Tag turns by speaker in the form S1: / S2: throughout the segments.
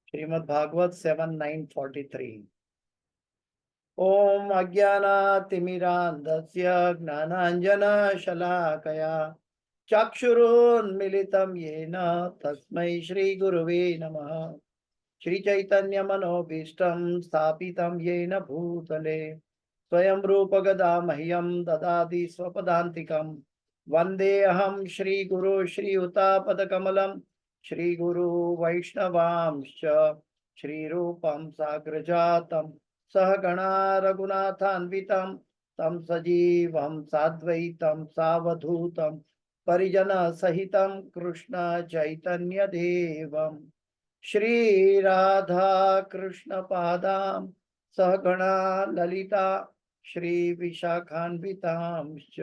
S1: श्रीमद् भागवत 7:943। ओम अज्ञानातिमिरान्धस्य ज्ञानाञ्जनशलाकया चक्षुरुन्मिलितं येन तस्मै श्रीगुरुवे नमः। श्रीचैतन्यमनोभीष्टं स्थापितं येन भूतले स्वयं रूपगदा मह्यं ददाति स्वपदान्तिकं। वन्देऽहं श्रीगुरो श्रीयुतापदकमलं श्रीगुरु वैष्णवांश्च श्रीरूपं साग्रजातं सहगणा रघुनाथान्वितं तं सजीवं साद्वैतं सावधूतं परिजनसहितं कृष्ण चैतन्यदेवं श्री राधा कृष्ण पादां सहगणा ललिता श्री विशाखान्वितांश्च।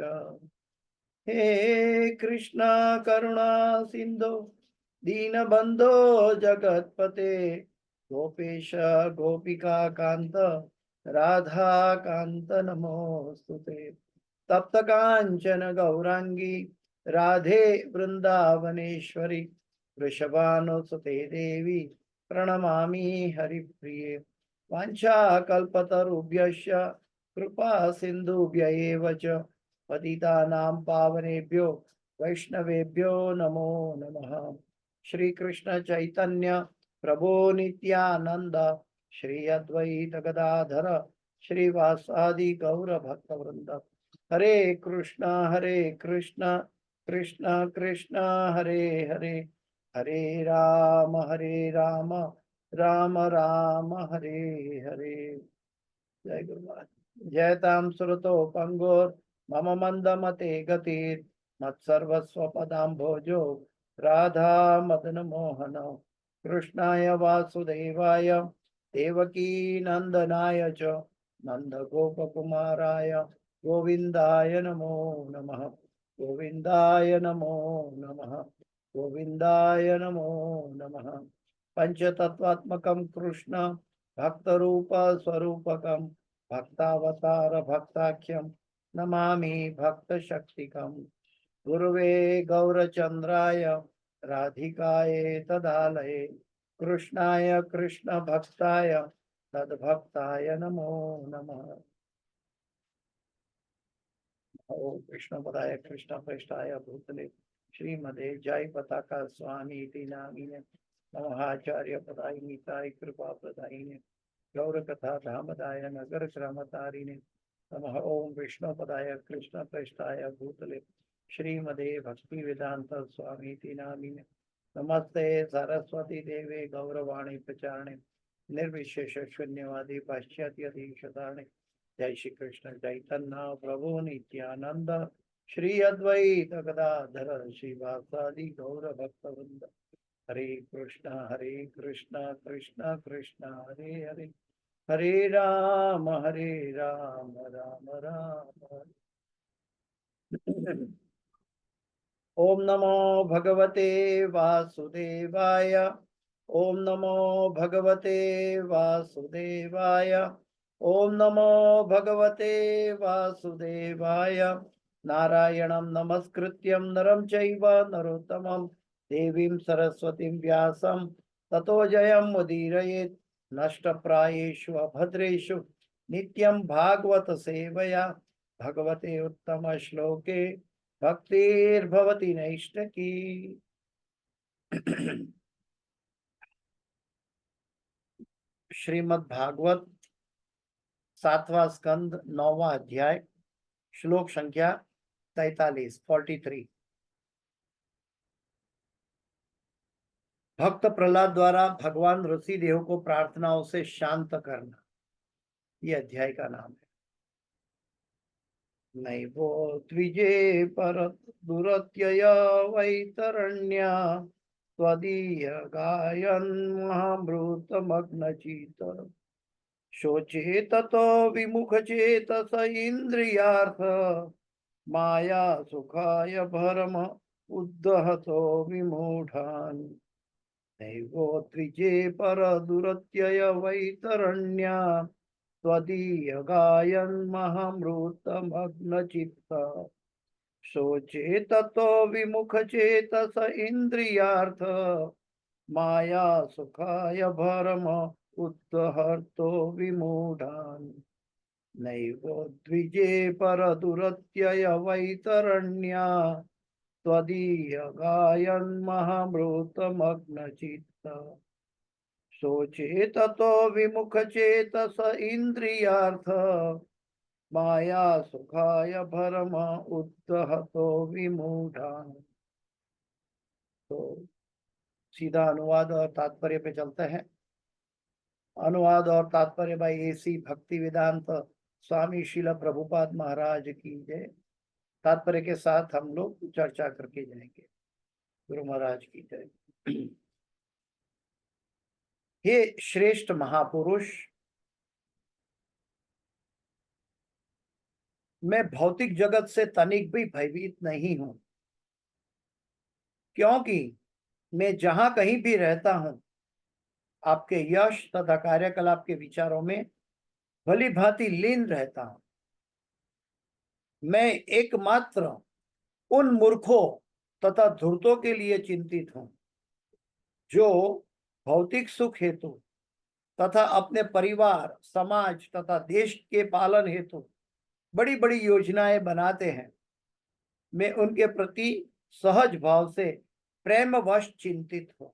S1: हे कृष्ण करुणा सिंधु दीनबंधो जगत्पते गोपेश गोपिका कांत राधा कांत नमोस्तुते। तप्त कांचन गौरांगी राधे वृंदावनेश्वरी वृषभानुसुते देवी प्रणमामि हरिप्रिये। वाञ्छाकल्पतरुभ्यश्च कृपा सिन्धुभ्य एव च पतितानां पावनेभ्यो वैष्णवेभ्यो नमो नमः। श्री कृष्ण चैतन्य प्रभो नित्यानंद श्री अद्वैत गदाधर श्रीवासादि गौर भक्तवृंद। हरे कृष्ण कृष्ण कृष्ण हरे हरे, हरे राम राम राम हरे हरे। जय गुरुनाथ। जयतां सुरतो पंगोर मम मंदमते गतिर मत्सर्वस्व पदाम्भोजो राधा मदन मोहन। कृष्णाय वासुदेवाय देवकी नंदनाय च नंद गोपकुमाराय गोविंदाय नमो नमः। गोविंदाय नमो नमः। गोविंदाय नमो नमः। पंचतत्वात्मकं कृष्ण भक्त रूप स्वरूपकं भक्तावतार भक्ताख्यं नमामि भक्त शक्तिकं। गुरुवे गौरचंद्राय राधिकाये तदालये कृष्णाय कृष्ण भक्ताय तद्भक्ताय नमो नमः। ओम कृष्ण पदाय कृष्ण प्रेष्ठाय भूतले श्रीमदे जय पताका स्वामी इति नामिने नमःचार्य पदाय कृपा प्रदायिने गौर कथा धामदाय नगर श्रमतारिणे नमः। ओम विष्णु पदाय कृष्ण प्रेष्ठाय भूतले श्रीमदे भक्ति वेदांत स्वामी इति नामिने नमस्ते सरस्वती देवे गौरवाणी प्रचारणे निर्विशेष शून्यवादी पाश्चात्य दीक्षताणे। जय श्री कृष्ण चैतन्य प्रभु नित्यानंद श्री अद्वैत गदाधर श्रीवासादि गौर भक्तवृंद। हरे कृष्ण कृष्ण कृष्ण हरे हरे, हरे राम राम राम हरे। ओम नमो भगवते वासुदेवाय। ओम नमो भगवते वासुदेवाय। ओम नमो भगवते वासुदेवाय। नारायणं नमस्कृत्यं नरं चैव नरोत्तमं देवीं सरस्वतीं व्यासं ततो जयं उदीरयेत्। नष्टप्रायेषु अभद्रेषु नित्यं भागवत सेवया भगवते उत्तम श्लोके भक्तिर्भवति नैष्ठकी। श्रीमद् भागवत 7वां स्कंद 9वां अध्याय श्लोक संख्या 43। भक्त प्रहलाद द्वारा भगवान ऋषिदेव को प्रार्थनाओं से शांत करना, ये अध्याय का नाम है। नैवो द्विजे पर दुरत्यय वैतरण्य त्वदीय गायन महामृतमग्नचित शोचे ततो विमुख चेतस इंद्रियार्थ माया सुखाय भरम उद्धहतो विमूढ़ान्। नैवो द्विजे पर दुरत्यय वैतरण्य त्वदीय गायन महामृतमग्नचित्त सोचेत तो विमुख चेतस इंद्रियार्थ, माया सुखाय भरम उद्धर्तो विमूढ़ान्। नैव द्विजे परदुरत्यय वैतरण्या, त्वदीय गायन् महामृतमग्न चित्त। सोचेत तो विमुख चेतस इंद्रियार्थ, माया सुखाय भरम उद्धहतो विमूढ़ान्। तो सीधा अनुवाद और तात्पर्य पे चलते हैं। अनुवाद और तात्पर्य भाई एसी भक्ति वेदांत स्वामी शिला प्रभुपाद महाराज की जय। तात्पर्य के साथ हम लोग चर्चा करके जाएंगे। गुरु महाराज की जय। हे श्रेष्ठ महापुरुष, मैं भौतिक जगत से तनिक भी भयभीत नहीं हूं, क्योंकि मैं जहां कहीं भी रहता हूं, आपके यश तथा कार्यकलाप के विचारों में भली भांति लीन रहता हूं। मैं एकमात्र उन मूर्खों तथा धूर्तों के लिए चिंतित हूं, जो भौतिक सुख हेतु तथा अपने परिवार, समाज तथा देश के पालन हेतु बड़ी बड़ी योजनाएं बनाते हैं। मैं उनके प्रति सहज भाव से प्रेमवश चिंतित हूं।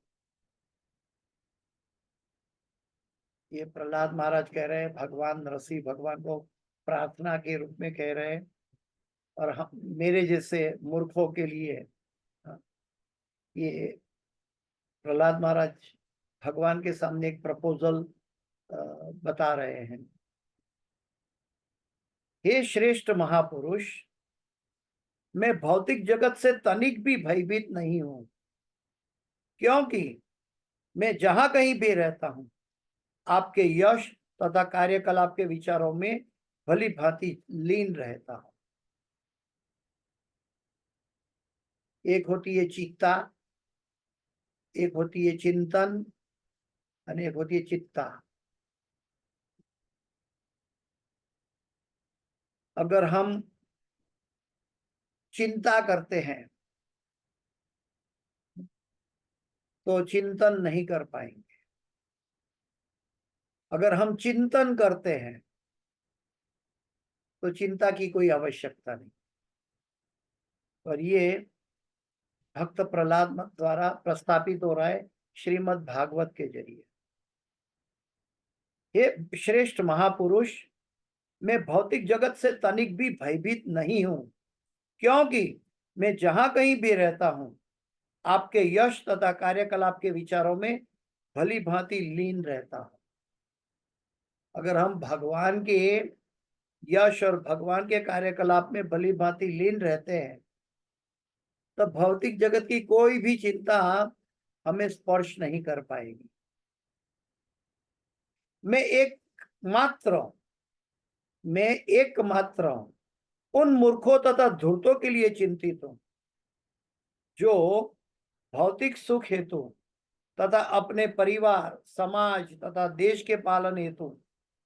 S1: ये प्रहलाद महाराज कह रहे हैं, भगवान ऋषि भगवान को प्रार्थना के रूप में कह रहे हैं। और हम मेरे जैसे मूर्खों के लिए ये प्रहलाद महाराज भगवान के सामने एक प्रपोजल बता रहे हैं। हे श्रेष्ठ महापुरुष, मैं भौतिक जगत से तनिक भी भयभीत नहीं हूं, क्योंकि मैं जहां कहीं भी रहता हूं, आपके यश तथा कार्यकलाप के विचारों में भली भांति लीन रहता हूं। एक होती है चित्ता, एक होती है चिंतन, और एक होती है चित्ता। अगर हम चिंता करते हैं तो चिंतन नहीं कर पाएंगे। अगर हम चिंतन करते हैं तो चिंता की कोई आवश्यकता नहीं। और ये भक्त प्रहलाद द्वारा प्रस्तापित हो रहा है श्रीमद् भागवत के जरिए। हे श्रेष्ठ महापुरुष, मैं भौतिक जगत से तनिक भी भयभीत नहीं हूं, क्योंकि मैं जहां कहीं भी रहता हूं, आपके यश तथा कार्यकलाप के विचारों में भली भांति लीन रहता हूं। अगर हम भगवान के यश और भगवान के कार्यकलाप में भली भांति लीन रहते हैं, तब भौतिक जगत की कोई भी चिंता हमें स्पर्श नहीं कर पाएगी। मैं एकमात्र उन मूर्खों तथा धूर्तों के लिए चिंतित हूं, जो भौतिक सुख हेतु तथा अपने परिवार, समाज तथा देश के पालन हेतु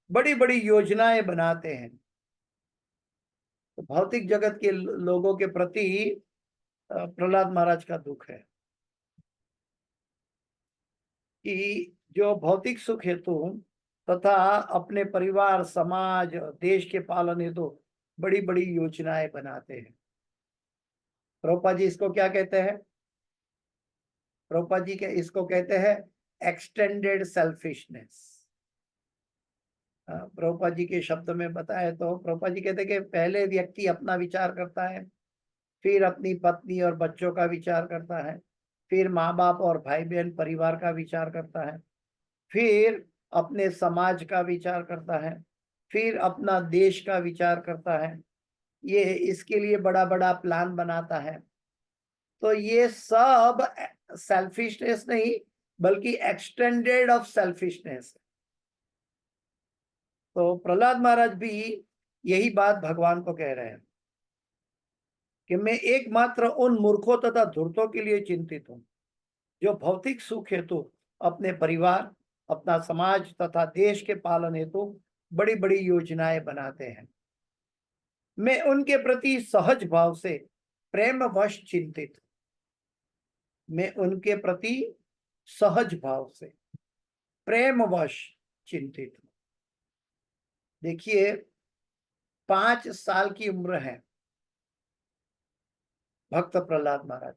S1: बड़ी बड़ी योजनाएं बनाते हैं। तो भौतिक जगत के लोगों के प्रति प्रहलाद महाराज का दुख है कि जो भौतिक सुख हेतु तथा अपने परिवार, समाज, देश के पालन हेतु बड़ी बड़ी योजनाएं बनाते हैं। प्रभुपाद जी इसको क्या कहते हैं? प्रभुपाद जी के इसको कहते हैं एक्सटेंडेड सेल्फिशनेस। प्रभुपाद जी के शब्द में बताए तो प्रभुपाद जी कहते हैं कि पहले व्यक्ति अपना विचार करता है, फिर अपनी पत्नी और बच्चों का विचार करता है, फिर माँ बाप और भाई बहन परिवार का विचार करता है, फिर अपने समाज का विचार करता है, फिर अपना देश का विचार करता है। ये इसके लिए बड़ा बड़ा प्लान बनाता है। तो ये सब सेल्फिशनेस नहीं, बल्कि एक्सटेंडेड ऑफ सेल्फिशनेस। तो प्रहलाद महाराज भी यही बात भगवान को कह रहे हैं कि मैं एकमात्र उन मूर्खों तथा धूर्तों के लिए चिंतित हूं, जो भौतिक सुख हेतु अपने परिवार, अपना समाज तथा देश के पालन हेतु बड़ी बड़ी योजनाएं बनाते हैं। मैं उनके प्रति सहज भाव से प्रेमवश चिंतित, मैं उनके प्रति सहज भाव से प्रेमवश चिंतित हूं। देखिए, 5 साल की उम्र है भक्त प्रहलाद महाराज।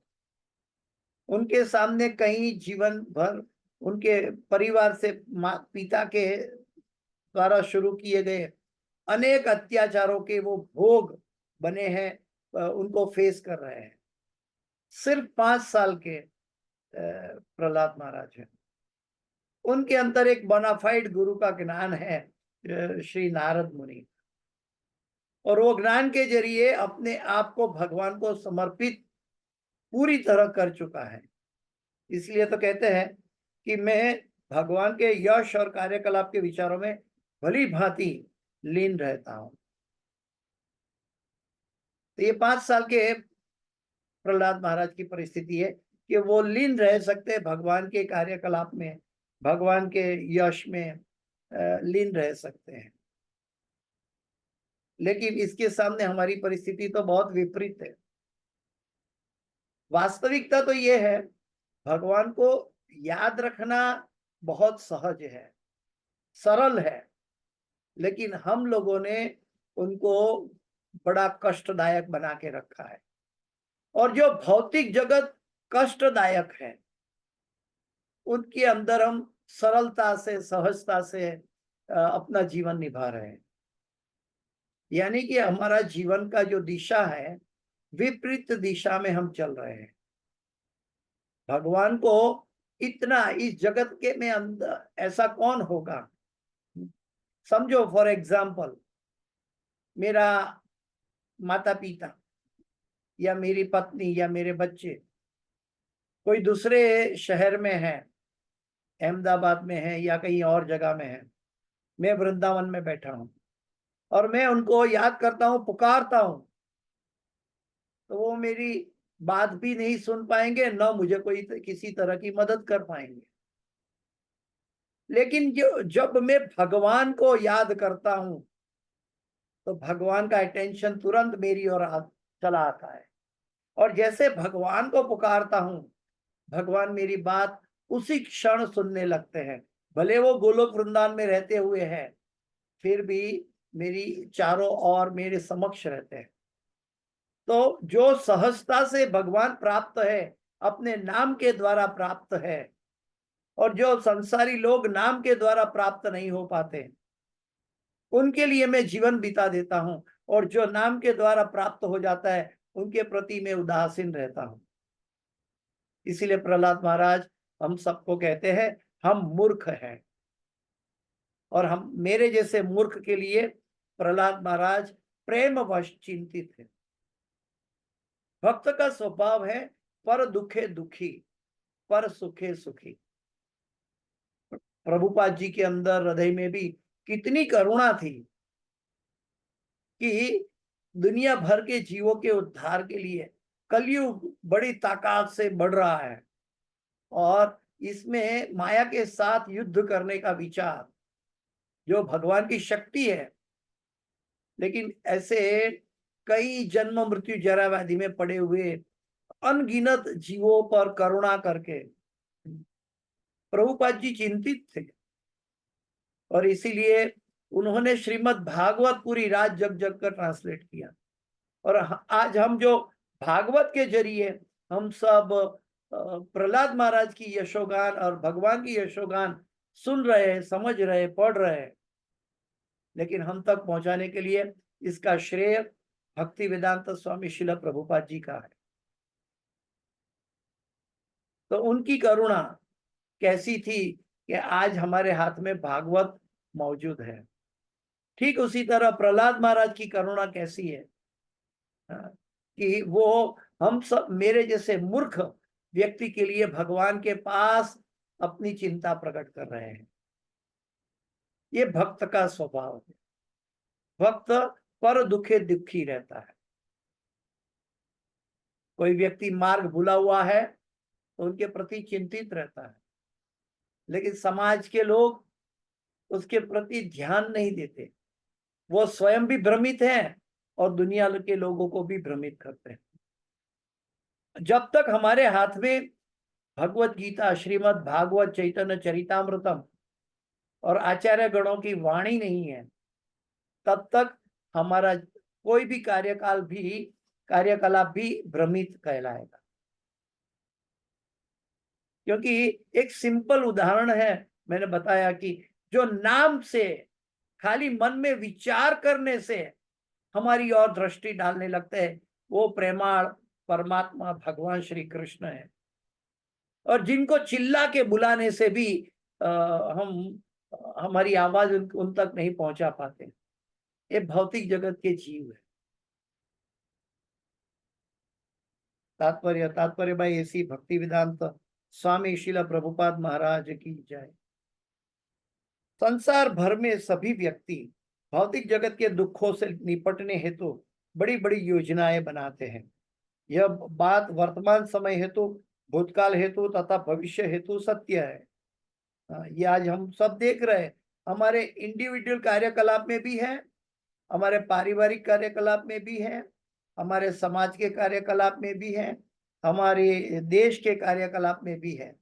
S1: उनके सामने कहीं जीवन भर उनके परिवार से पिता के द्वारा शुरू किए गए अनेक अत्याचारों के वो भोग बने हैं, उनको फेस कर रहे हैं। सिर्फ 5 साल के प्रहलाद महाराज हैं। उनके अंदर एक बोनाफाइड गुरु का ज्ञान है, श्री नारद मुनि, और वो ज्ञान के जरिए अपने आप को भगवान को समर्पित पूरी तरह कर चुका है। इसलिए तो कहते हैं कि मैं भगवान के यश और कार्यकलाप के विचारों में भली भांति लीन रहता हूं। तो ये 5 साल के प्रहलाद महाराज की परिस्थिति है कि वो लीन रह सकते भगवान के कार्यकलाप में, भगवान के यश में लीन रह सकते हैं। लेकिन इसके सामने हमारी परिस्थिति तो बहुत विपरीत है। वास्तविकता तो ये है, भगवान को याद रखना बहुत सहज है, सरल है, लेकिन हम लोगों ने उनको बड़ा कष्टदायक बना के रखा है। और जो भौतिक जगत कष्टदायक है, उनके अंदर हम सरलता से, सहजता से अपना जीवन निभा रहे हैं। यानी कि हमारा जीवन का जो दिशा है, विपरीत दिशा में हम चल रहे हैं। भगवान को इतना इस जगत के में अंदर ऐसा कौन होगा? समझो, फॉर एग्जाम्पल, मेरा माता पिता या मेरी पत्नी या मेरे बच्चे कोई दूसरे शहर में है, अहमदाबाद में है या कहीं और जगह में है, मैं वृंदावन में बैठा हूं और मैं उनको याद करता हूं, पुकारता हूं, तो वो मेरी बात भी नहीं सुन पाएंगे, न मुझे कोई किसी तरह की मदद कर पाएंगे। लेकिन जब मैं भगवान को याद करता हूं, तो भगवान का अटेंशन तुरंत मेरी ओर चला आता है, और जैसे भगवान को पुकारता हूं, भगवान मेरी बात उसी क्षण सुनने लगते हैं। भले वो गोलोक वृंदावन में रहते हुए हैं, फिर भी मेरी चारों ओर मेरे समक्ष रहते हैं। तो जो सहजता से भगवान प्राप्त है, अपने नाम के द्वारा प्राप्त है, और जो संसारी लोग नाम के द्वारा प्राप्त नहीं हो पाते, उनके लिए मैं जीवन बिता देता हूं, और जो नाम के द्वारा प्राप्त हो जाता है, उनके प्रति मैं उदासीन रहता हूं। इसीलिए प्रहलाद महाराज हम सबको कहते हैं, हम मूर्ख हैं, और हम मेरे जैसे मूर्ख के लिए प्रहलाद महाराज प्रेमवश चिंतित है। भक्त का स्वभाव है पर दुखे दुखी, पर सुखे सुखी। प्रभुपाद जी के अंदर हृदय में भी कितनी करुणा थी कि दुनिया भर के जीवों के उद्धार के लिए कलयुग बड़ी ताकत से बढ़ रहा है, और इसमें माया के साथ युद्ध करने का विचार, जो भगवान की शक्ति है, लेकिन ऐसे कई जन्म मृत्यु जरा व्याधि में पड़े हुए अनगिनत जीवों पर करुणा करके प्रभुपाद जी चिंतित थे। और इसीलिए उन्होंने श्रीमद् भागवत पूरी रात जग जग कर ट्रांसलेट किया। और आज हम जो भागवत के जरिए हम सब प्रहलाद महाराज की यशोगान और भगवान की यशोगान सुन रहे हैं, समझ रहे हैं, पढ़ रहे हैं, लेकिन हम तक पहुंचाने के लिए इसका श्रेय भक्ति वेदांत स्वामी श्रील प्रभुपाद जी का है। तो उनकी करुणा कैसी थी कि आज हमारे हाथ में भागवत मौजूद है। ठीक उसी तरह प्रहलाद महाराज की करुणा कैसी है, कि वो हम सब मेरे जैसे मूर्ख व्यक्ति के लिए भगवान के पास अपनी चिंता प्रकट कर रहे हैं। ये भक्त का स्वभाव है। भक्त पर दुखे दुखी रहता है। कोई व्यक्ति मार्ग भूला हुआ है तो उनके प्रति चिंतित रहता है, लेकिन समाज के लोग उसके प्रति ध्यान नहीं देते। वो स्वयं भी भ्रमित हैं और दुनिया के लोगों को भी भ्रमित करते हैं। जब तक हमारे हाथ में भगवत गीता, श्रीमद् भागवत चैतन्य चरितामृतम और आचार्य गणों की वाणी नहीं है, तब तक हमारा कोई भी कार्यकलाप भी भ्रमित कहलाएगा। क्योंकि एक सिंपल उदाहरण है, मैंने बताया कि जो नाम से, खाली मन में विचार करने से हमारी और दृष्टि डालने लगते हैं, वो प्रेमाळ परमात्मा भगवान श्री कृष्ण है। और जिनको चिल्ला के बुलाने से भी हम हमारी आवाज उन तक नहीं पहुंचा पाते, ये भौतिक जगत के जीव है। तात्पर्य भाई ऐसी भक्ति वेदांत स्वामी शिला प्रभुपाद महाराज की जय। संसार भर में सभी व्यक्ति भौतिक जगत के दुखों से निपटने हेतु बड़ी बड़ी योजनाएं बनाते हैं। यह बात वर्तमान समय हेतु, भूतकाल हेतु तथा भविष्य हेतु सत्य है। ये आज हम सब देख रहे हैं, हमारे इंडिविजुअल कार्यकलाप में भी है, हमारे पारिवारिक कार्यकलाप में भी है, हमारे समाज के कार्यकलाप में भी है, हमारे देश के कार्यकलाप में भी है।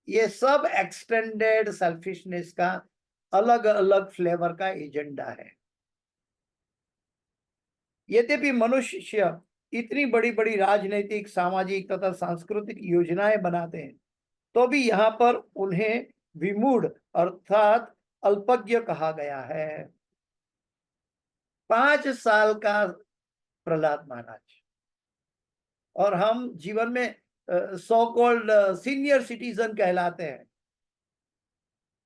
S1: ये सब एक्सटेंडेड सेल्फिशनेस का अलग अलग फ्लेवर का एजेंडा है। यद्यपि मनुष्य इतनी बड़ी बड़ी राजनीतिक, सामाजिक तथा सांस्कृतिक योजनाएं बनाते हैं, तो भी यहाँ पर उन्हें विमूढ़ अर्थात अल्पज्ञ कहा गया है। 5 साल का प्रहलाद महाराज, और हम जीवन में सो कॉल्ड सीनियर सिटीजन कहलाते हैं,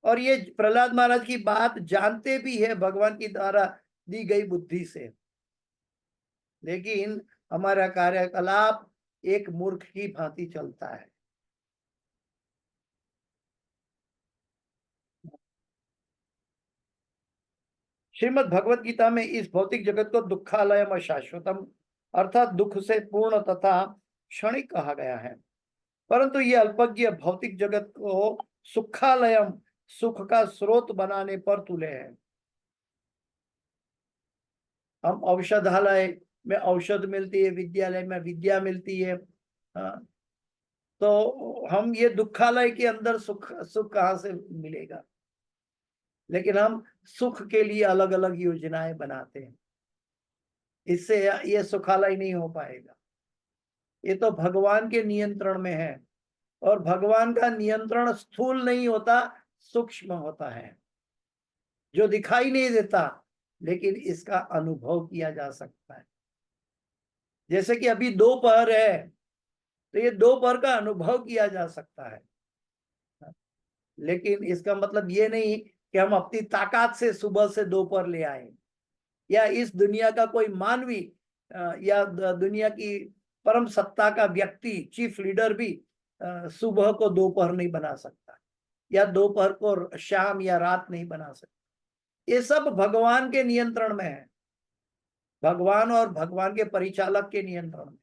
S1: और ये प्रहलाद महाराज की बात जानते भी है भगवान की द्वारा दी गई बुद्धि से, लेकिन हमारा कार्यकलाप एक मूर्ख की भांति चलता है। श्रीमद् भगवत गीता में इस भौतिक जगत को दुखालयम अशाश्वतम अर्थात दुख से पूर्ण तथा क्षणिक कहा गया है, परंतु ये अल्पज्ञ भौतिक जगत को सुखालयम, सुख का स्रोत बनाने पर तुले हैं। हम औषधालय में औषध मिलती है, विद्यालय में विद्या मिलती है, तो हम ये दुखालय के अंदर सुख कहाँ से मिलेगा? लेकिन हम सुख के लिए अलग अलग योजनाएं बनाते हैं, इससे ये सुखालय नहीं हो पाएगा। ये तो भगवान के नियंत्रण में है, और भगवान का नियंत्रण स्थूल नहीं होता, सूक्ष्म होता है, जो दिखाई नहीं देता लेकिन इसका अनुभव किया जा सकता है। जैसे कि अभी दोपहर है, तो ये दोपहर का अनुभव किया जा सकता है, लेकिन इसका मतलब ये नहीं कि हम अपनी ताकत से सुबह से दोपहर ले आए, या इस दुनिया का कोई मानवी या दुनिया की परम सत्ता का व्यक्ति, चीफ लीडर भी सुबह को दोपहर नहीं बना सकता, या दोपहर को शाम या रात नहीं बना सकता। ये सब भगवान के नियंत्रण में है, भगवान और भगवान के परिचालक के नियंत्रण में।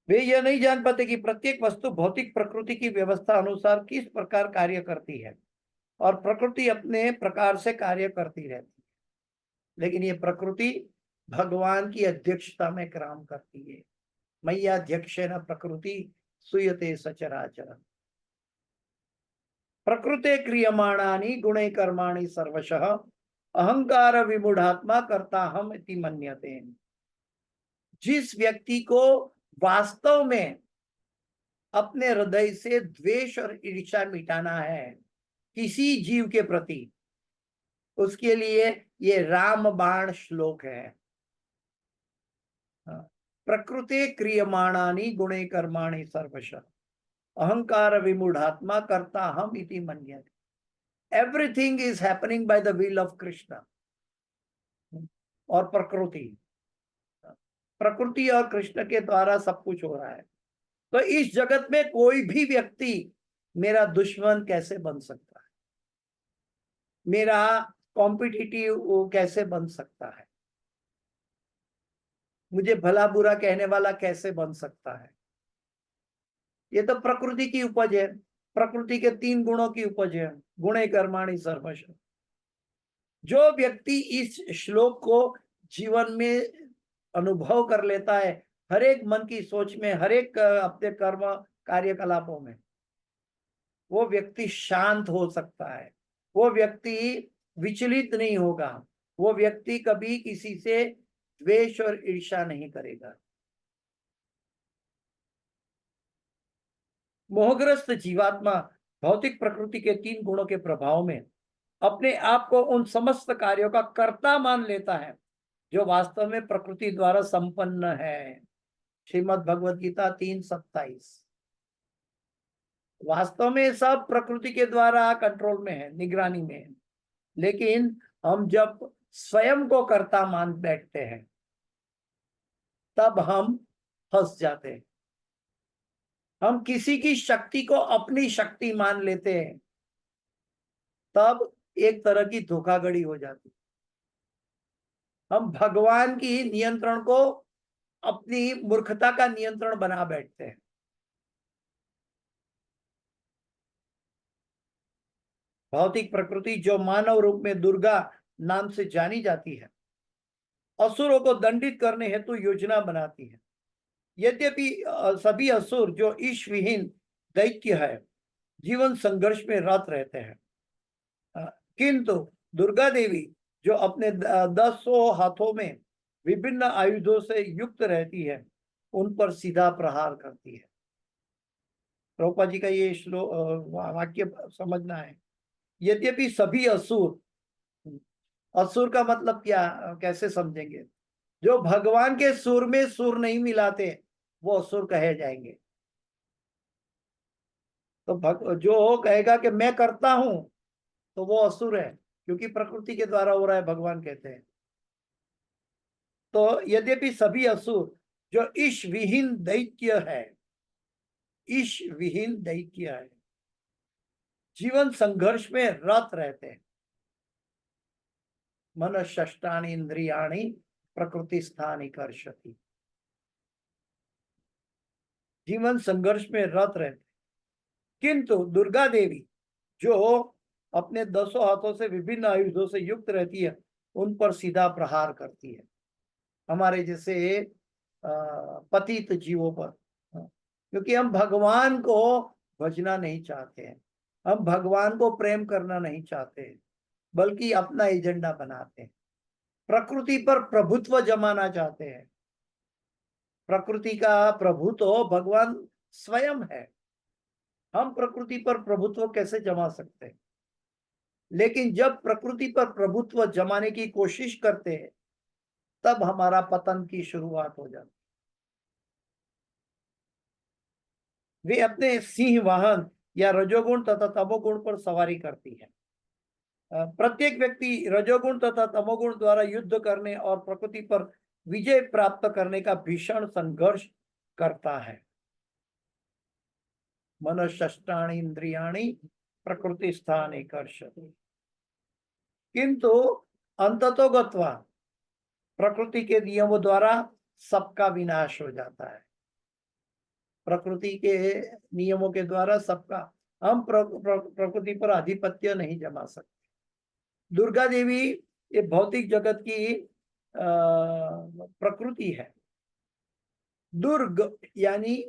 S1: वे यह नहीं जान पाते कि प्रत्येक वस्तु भौतिक प्रकृति की व्यवस्था अनुसार किस प्रकार कार्य करती है, और प्रकृति अपने प्रकार से कार्य करती रहती है, लेकिन ये प्रकृति भगवान की अध्यक्षता में काम करती है। मय्या अध्यक्षेन प्रकृति सूयते सचराचर। प्रकृते क्रियमाणानि गुणे कर्माणि सर्वशः अहंकार विमूढ़ात्मा कर्ता हम इति मन्यते। जिस व्यक्ति को वास्तव में अपने हृदय से द्वेष और ईर्ष्या मिटाना है किसी जीव के प्रति, उसके लिए ये राम बाण श्लोक है। प्रकृते क्रियमाणानि गुणे कर्माणि सर्वशः अहंकार विमूढ़ात्मा कर्ता हम इति मन्यते। Everything is happening by the will of Krishna. और प्रकृति और कृष्ण के द्वारा सब कुछ हो रहा है। तो इस जगत में कोई भी व्यक्ति मेरा दुश्मन कैसे बन सकता है, मेरा कॉम्पिटिटिव कैसे बन सकता है, मुझे भला बुरा कहने वाला कैसे बन सकता है? ये तो प्रकृति की उपज है, प्रकृति के 3 गुणों की उपज है, गुणे कर्माणि सर्वशः। जो व्यक्ति इस श्लोक को जीवन में अनुभव कर लेता है हर एक मन की सोच में, हर एक अपने कर्म कार्यकलापों में, वो व्यक्ति शांत हो सकता है, वो व्यक्ति विचलित नहीं होगा, वो व्यक्ति कभी किसी से द्वेष और ईर्ष्या नहीं करेगा। मोहग्रस्त जीवात्मा भौतिक प्रकृति के 3 गुणों के प्रभाव में अपने आप को उन समस्त कार्यों का कर्ता मान लेता है जो वास्तव में प्रकृति द्वारा संपन्न है। श्रीमद् भगवद गीता 3:27। वास्तव में सब प्रकृति के द्वारा कंट्रोल में है, निगरानी में है, लेकिन हम जब स्वयं को कर्ता मान बैठते हैं तब हम फंस जाते हैं। हम किसी की शक्ति को अपनी शक्ति मान लेते हैं, तब एक तरह की धोखाधड़ी हो जाती। हम भगवान की नियंत्रण को अपनी मूर्खता का नियंत्रण बना बैठते हैं। भौतिक प्रकृति जो मानव रूप में दुर्गा नाम से जानी जाती है, असुरों को दंडित करने हेतु योजना बनाती है। यद्यपि सभी असुर जो ईश विहीन दैत्य है, जीवन संघर्ष में रत रहते हैं, किंतु दुर्गा देवी जो अपने 10 हाथों में विभिन्न आयुधों से युक्त रहती है, उन पर सीधा प्रहार करती है। प्रभुपाद जी का ये श्लोक वाक्य समझना है। यद्यपि सभी असुर, असुर का मतलब क्या, कैसे समझेंगे? जो भगवान के सुर में सुर नहीं मिलाते वो असुर कहे जाएंगे। तो जो कहेगा कि मैं करता हूं तो वो असुर है, क्योंकि प्रकृति के द्वारा हो रहा है, भगवान कहते हैं। तो यद्यपि सभी असुर जो ईश विहीन दैत्य है, ईश विहीन दैत्य है, जीवन संघर्ष में रत रहते हैं। मन षष्टानि इंद्रियाणि प्रकृति स्थानि कर्षति। जीवन संघर्ष में रत रहते, किंतु दुर्गा देवी जो अपने 10 हाथों से विभिन्न आयुधों से युक्त रहती है, उन पर सीधा प्रहार करती है, हमारे जैसे पतित जीवों पर। क्योंकि हम भगवान को भजना नहीं चाहते हैं, हम भगवान को प्रेम करना नहीं चाहते हैं, बल्कि अपना एजेंडा बनाते हैं, प्रकृति पर प्रभुत्व जमाना चाहते हैं। प्रकृति का प्रभु तो भगवान स्वयं है, हम प्रकृति पर प्रभुत्व कैसे जमा सकते हैं? लेकिन जब प्रकृति पर प्रभुत्व जमाने की कोशिश करते हैं, तब हमारा पतन की शुरुआत हो जाती। वे अपने सिंह वाहन या रजोगुण तथा तमोगुण पर सवारी करती है। प्रत्येक व्यक्ति रजोगुण तथा तमोगुण द्वारा युद्ध करने और प्रकृति पर विजय प्राप्त करने का भीषण संघर्ष करता है। मन षष्टानि इंद्रियाणि प्रकृति स्थाने कर्षति। किंतु अंततो गत्वा प्रकृति के नियमों द्वारा सबका विनाश हो जाता है। प्रकृति के नियमों के द्वारा सबका, हम प्रकृति पर आधिपत्य नहीं जमा सकते। दुर्गा देवी ये भौतिक जगत की प्रकृति है। दुर्ग यानी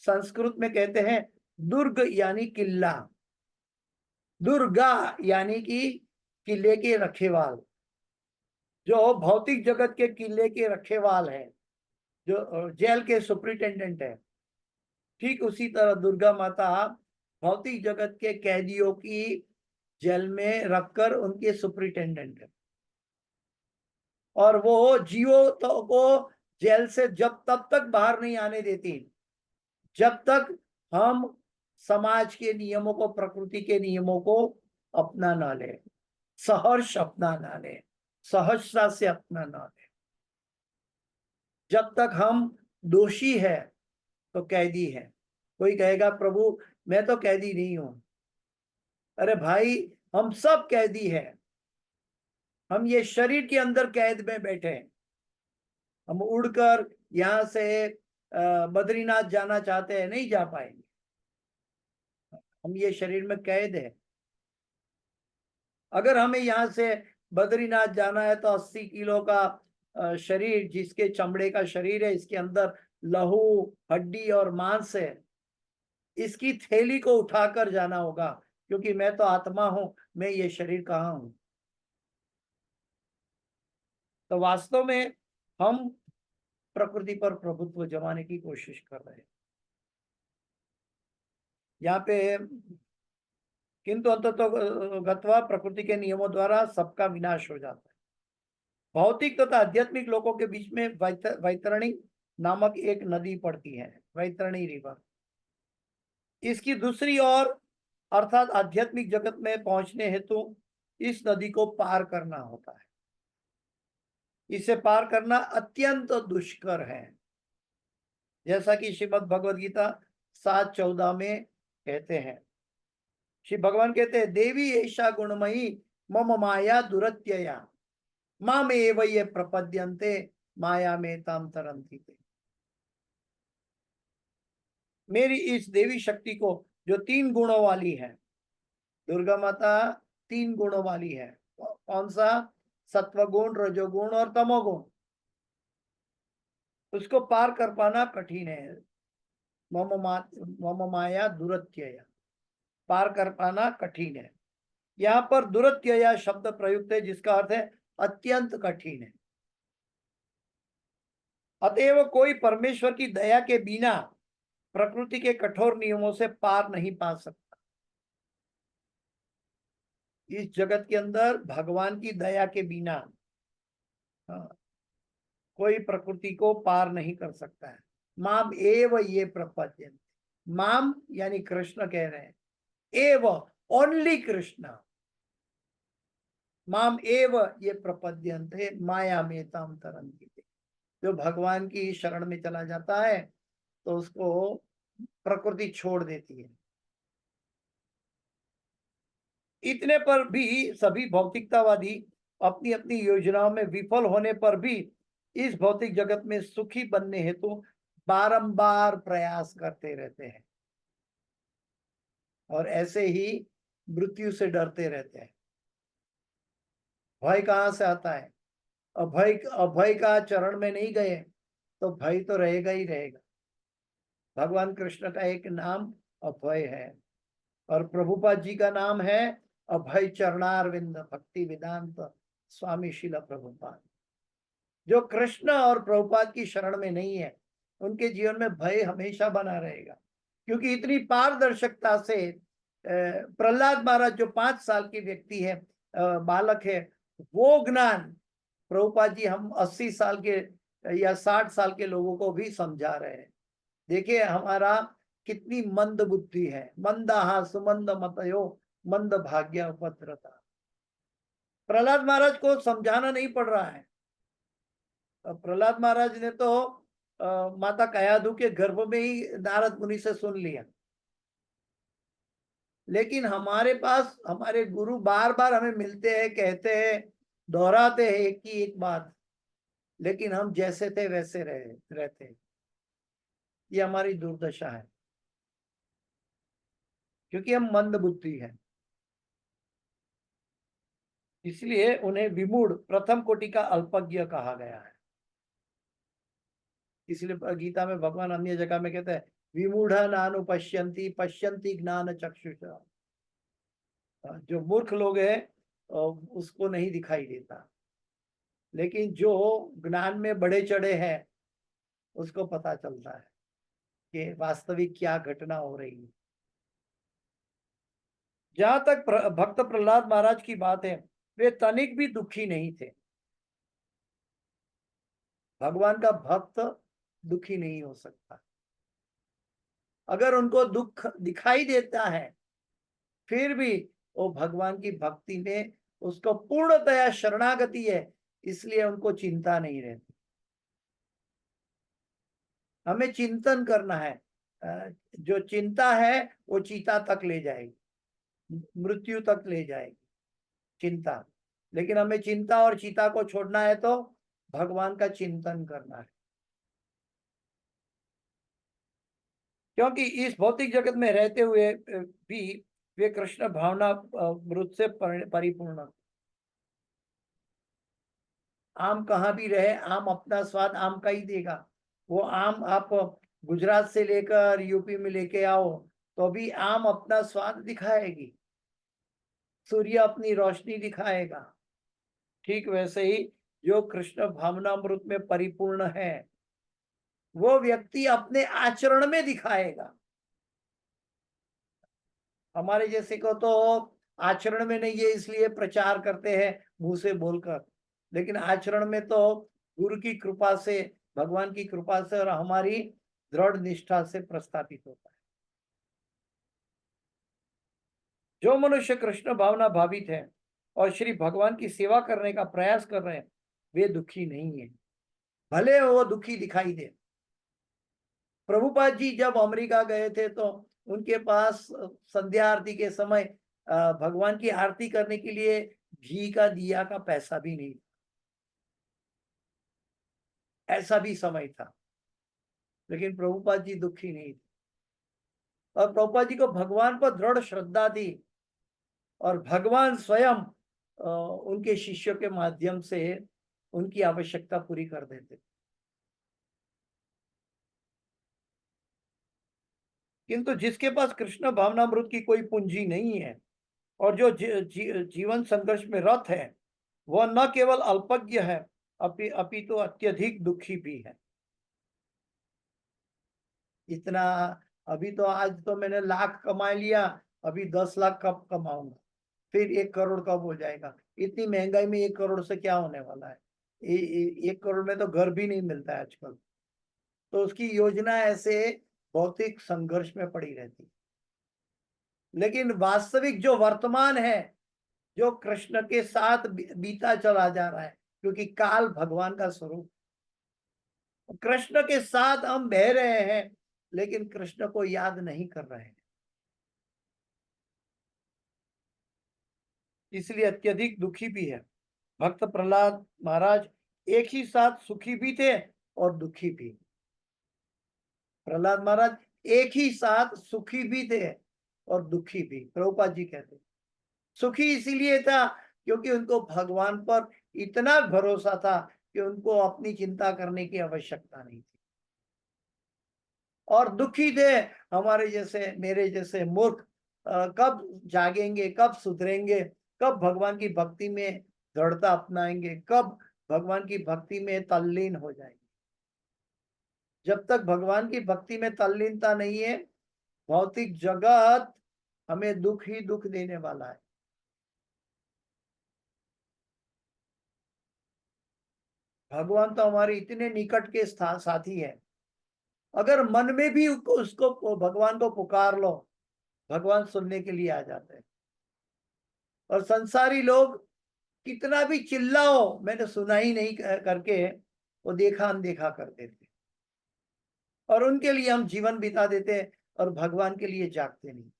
S1: संस्कृत में कहते हैं दुर्ग यानी किला, दुर्गा यानी कि किले के रखेवाल। जो भौतिक जगत के किले के रखेवाल है, जो जेल के सुपरिटेंडेंट है, ठीक उसी तरह दुर्गा माता भौतिक जगत के कैदियों की जेल में रखकर उनके सुपरिटेंडेंट है, और वो जीवों तो को जेल से जब तब तक बाहर नहीं आने देती जब तक हम समाज के नियमों को, प्रकृति के नियमों को अपना ना ले, सहर्ष अपना ना ले, सहजता से अपना ना ले। जब तक हम दोषी है तो कैदी है। कोई कहेगा प्रभु मैं तो कैदी नहीं हूं। अरे भाई, हम सब कैदी हैं। हम ये शरीर के अंदर कैद में बैठे हैं। हम उड़कर यहां से बद्रीनाथ जाना चाहते हैं, नहीं जा पाएंगे। हम ये शरीर में कैद है। अगर हमें यहाँ से बद्रीनाथ जाना है तो 80 किलो का शरीर, जिसके चमड़े का शरीर है, इसके अंदर लहू, हड्डी और मांस है, इसकी थैली को उठाकर जाना होगा, क्योंकि मैं तो आत्मा हूं, मैं ये शरीर कहाँ हूं। तो वास्तव में हम प्रकृति पर प्रभुत्व जमाने की कोशिश कर रहे हैं यहाँ पे, किंतु अंततः गत्वा प्रकृति के नियमों द्वारा सबका विनाश हो जाता है। भौतिक तथा आध्यात्मिक लोगों के बीच में वैतरणी नामक एक नदी पड़ती है, वैतरणी रिवर। इसकी दूसरी ओर अर्थात आध्यात्मिक जगत में पहुंचने हेतु इस नदी को पार करना होता है। इसे पार करना अत्यंत दुष्कर है, जैसा कि श्रीमद् भगवद गीता 7:14 में कहते हैं। श्री भगवान कहते हैं, देवी ऐशा गुणमयी मम माया दुरत्यया माम एव ये प्रपद्यन्ते माया में ताम तरंती। मेरी इस देवी शक्ति को, जो 3 गुणों वाली है, दुर्गा माता 3 गुणों वाली है। कौन सा? सत्वगुण, रजोगुण और तमोगुण। उसको पार कर पाना कठिन है। मम माया दुरत्यया, पार कर पाना कठिन है। यहाँ पर दुरत्यया शब्द प्रयुक्त है, जिसका अर्थ है अत्यंत कठिन है। अतएव कोई परमेश्वर की दया के बिना प्रकृति के कठोर नियमों से पार नहीं पा सकता। इस जगत के अंदर भगवान की दया के बिना कोई प्रकृति को पार नहीं कर सकता है। माम एव ये प्रपद्यन्ते, माम यानी कृष्ण कह रहे हैं, एव ओनली कृष्ण, माम एव ये प्रपद्यन्ते माया में ताम तरन्ति। जो भगवान की शरण में चला जाता है तो उसको प्रकृति छोड़ देती है। इतने पर भी सभी भौतिकतावादी अपनी अपनी योजनाओं में विफल होने पर भी इस भौतिक जगत में सुखी बनने हेतु बारंबार प्रयास करते रहते हैं और ऐसे ही मृत्यु से डरते रहते हैं। भय कहाँ से आता है? अभय का चरण में नहीं गए तो भय तो रहेगा ही रहेगा। भगवान कृष्ण का एक नाम अभय है और प्रभुपाद जी का नाम है अभय चरणारविंद भक्ति वेदांत स्वामी शिल प्रभुपाद। जो कृष्ण और प्रभुपाद की शरण में नहीं है, उनके जीवन में भय हमेशा बना रहेगा, क्योंकि इतनी पारदर्शिता से प्रहलाद महाराज जो 5 साल की व्यक्ति है, बालक है, वो ज्ञान प्रभुपाद जी हम 80 साल के या 60 साल के लोगों को भी समझा रहे हैं। देखिए हमारा कितनी मंद बुद्धि है। मंदाहा सुमंद मतयो मंद भाग्य उपद्रता। प्रहलाद महाराज को समझाना नहीं पड़ रहा है। प्रहलाद महाराज ने तो माता कयाधु के गर्भ में ही नारद मुनि से सुन लिया। लेकिन हमारे पास हमारे गुरु बार बार हमें मिलते हैं, कहते हैं, दोहराते हैं एक ही एक बात, लेकिन हम जैसे थे वैसे रहते हैं। ये हमारी दुर्दशा है, क्योंकि हम मंद बुद्धि हैं। इसलिए उन्हें विमूढ़ प्रथम कोटि का अल्पज्ञ कहा गया है। इसलिए गीता में भगवान अन्य जगह में कहते हैं, विमूढ़ नानु पश्यन्ति पश्यन्ति ज्ञान चक्षुषा। जो मूर्ख लोग हैं उसको नहीं दिखाई देता, लेकिन जो ज्ञान में बड़े चढ़े हैं उसको पता चलता है कि वास्तविक क्या घटना हो रही है। जहां तक भक्त प्रहलाद महाराज की बात है, वे तनिक भी दुखी नहीं थे। भगवान का भक्त दुखी नहीं हो सकता। अगर उनको दुख दिखाई देता है, फिर भी वो भगवान की भक्ति में उसको पूर्णतया शरणागति है, इसलिए उनको चिंता नहीं रहती। हमें चिंतन करना है। जो चिंता है वो चीता तक ले जाएगी, मृत्यु तक ले जाएगी चिंता। लेकिन हमें चिंता और चीता को छोड़ना है तो भगवान का चिंतन करना है, क्योंकि इस भौतिक जगत में रहते हुए भी वे कृष्ण भावना मृत से परिपूर्ण। आम कहाँ भी रहे, आम अपना स्वाद आम का ही देगा। वो आम आप गुजरात से लेकर यूपी में लेके आओ तो भी आम अपना स्वाद दिखाएगी, सूर्य अपनी रोशनी दिखाएगा। ठीक वैसे ही जो कृष्ण भावनामृत में परिपूर्ण है वो व्यक्ति अपने आचरण में दिखाएगा। हमारे जैसे को तो आचरण में नहीं है इसलिए प्रचार करते हैं मुंह से बोलकर, लेकिन आचरण में तो गुरु की कृपा से, भगवान की कृपा से और हमारी दृढ़ निष्ठा से प्रस्थापित होता है। जो मनुष्य कृष्ण भावना भावित है और श्री भगवान की सेवा करने का प्रयास कर रहे हैं वे दुखी नहीं है, भले वो दुखी दिखाई दे। प्रभुपाद जी जब अमेरिका गए थे तो उनके पास संध्या आरती के समय भगवान की आरती करने के लिए घी का दिया का पैसा भी नहीं, ऐसा भी समय था, लेकिन प्रभुपाद जी दुखी नहीं थे। और प्रभुपाद जी को भगवान पर दृढ़ श्रद्धा थी और भगवान स्वयं उनके शिष्यों के माध्यम से उनकी आवश्यकता पूरी कर देते। किंतु जिसके पास कृष्ण भावनामृत की कोई पूंजी नहीं है और जो जीवन संघर्ष में रत है वह न केवल अल्पज्ञ है अपितु अत्यधिक दुखी भी है। इतना अभी तो आज तो मैंने लाख कमा लिया, अभी 10 लाख कब कमाऊंगा, फिर 1 करोड़ कब हो जाएगा। इतनी महंगाई में 1 करोड़ से क्या होने वाला है। 1 करोड़ में तो घर भी नहीं मिलता है आजकल। तो उसकी योजना ऐसे भौतिक संघर्ष में पड़ी रहती है। लेकिन वास्तविक जो वर्तमान है, जो कृष्ण के साथ बीता चला जा रहा है, क्योंकि काल भगवान का स्वरूप, कृष्ण के साथ हम बह रहे हैं लेकिन कृष्ण को याद नहीं कर रहे हैं, इसलिए अत्यधिक दुखी भी है। भक्त प्रहलाद महाराज एक ही साथ सुखी भी थे और दुखी भी। प्रहलाद महाराज एक ही साथ सुखी भी थे और दुखी भी। प्रभुपाद जी कहते सुखी इसीलिए था क्योंकि उनको भगवान पर इतना भरोसा था कि उनको अपनी चिंता करने की आवश्यकता नहीं थी। और दुखी थे हमारे जैसे, मेरे जैसे मूर्ख, कब जागेंगे, कब सुधरेंगे, कब भगवान की भक्ति में दृढ़ता अपनाएंगे, कब भगवान की भक्ति में तल्लीन हो जाएंगे। जब तक भगवान की भक्ति में तल्लीनता नहीं है भौतिक जगत हमें दुख ही दुख देने वाला है। भगवान तो हमारे इतने निकट के साथी है, अगर मन में भी उसको भगवान को पुकार लो भगवान सुनने के लिए आ जाते हैं। और संसारी लोग कितना भी चिल्लाओ मैंने सुना ही नहीं करके वो देखा अनदेखा कर देते और उनके लिए हम जीवन बिता देते और भगवान के लिए जागते नहीं।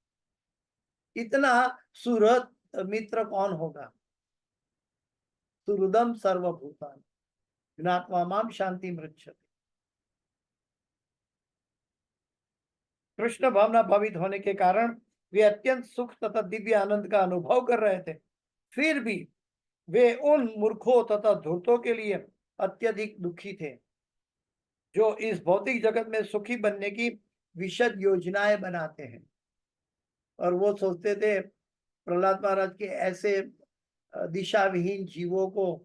S1: इतना सुहृद मित्र कौन होगा। सुहृदम सर्वभूतान ज्ञात्वा माम शांति मृच्छति। कृष्ण भावना भावित होने के कारण वे अत्यंत सुख तथा दिव्य आनंद का अनुभव कर रहे थे, फिर भी वे उन मूर्खों तथा धूर्तों के लिए अत्यधिक दुखी थे जो इस भौतिक जगत में सुखी बनने की विशद योजनाएं बनाते हैं। और वो सोचते थे प्रहलाद महाराज के ऐसे दिशा विहीन जीवों को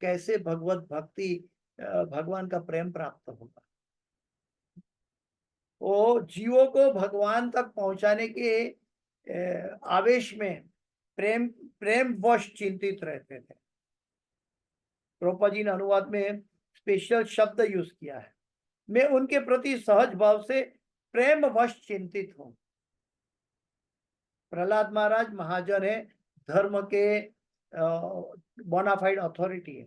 S1: कैसे भगवत भक्ति, भगवान का प्रेम प्राप्त होगा। वो जीवों को भगवान तक पहुंचाने के आवेश में प्रेम प्रेम वश चिंतित रहते थे। प्रभुपाद जी ने अनुवाद में स्पेशल शब्द यूज किया है, मैं उनके प्रति सहज भाव से प्रेम वश चिंतित हूं। प्रहलाद महाराज महाजन है, धर्म के बोनाफाइड अथॉरिटी है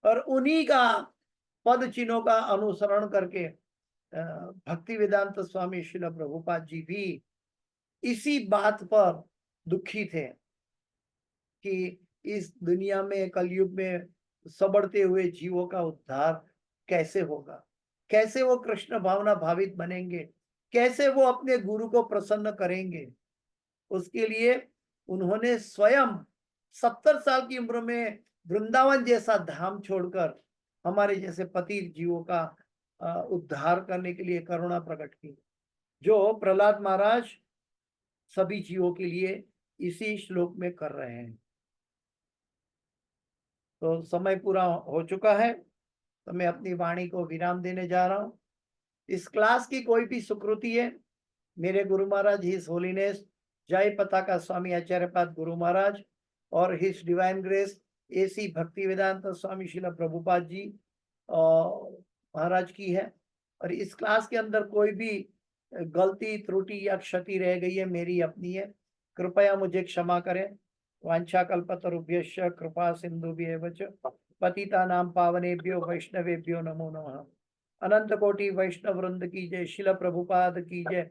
S1: और उन्हीं का पद चिन्हों का अनुसरण करके भक्ति वेदांत स्वामी श्रील प्रभुपाद जी भी इसी बात पर दुखी थे कि इस दुनिया में कलयुग में सबड़ते हुए जीवों का उद्धार कैसे होगा, कैसे वो कृष्ण भावना भावित बनेंगे, कैसे वो अपने गुरु को प्रसन्न करेंगे। उसके लिए उन्होंने स्वयं 70 साल की उम्र में वृंदावन जैसा धाम छोड़कर हमारे जैसे पतित जीवों का उद्धार करने के लिए करुणा प्रकट की, जो प्रहलाद महाराज सभी जीवों के लिए इसी श्लोक में कर रहे हैं। तो समय पूरा हो चुका है, तो मैं अपनी वाणी को विराम देने जा रहा हूं। इस क्लास की कोई भी सुकृति है, मेरे गुरु महाराज हिज होलीनेस जय पताका स्वामी आचार्यपाद गुरु महाराज और हिज डिवाइन ग्रेस एसी भक्ति वेदांत स्वामी शिला प्रभुपाद जी महाराज की है। और इस क्लास के अंदर कोई भी गलती त्रुटि या क्षति रह गई है, मेरी अपनी है, कृपया मुझे क्षमा करें। वांछा कल्पतरुभ्यश्च कृपा सिंधुभ्येव च पतितानां पावनेभ्यो वैष्णवेभ्यो नमो नमः। अनंत कोटि वैष्णव वृंद की जय, शिला प्रभुपाद की जय,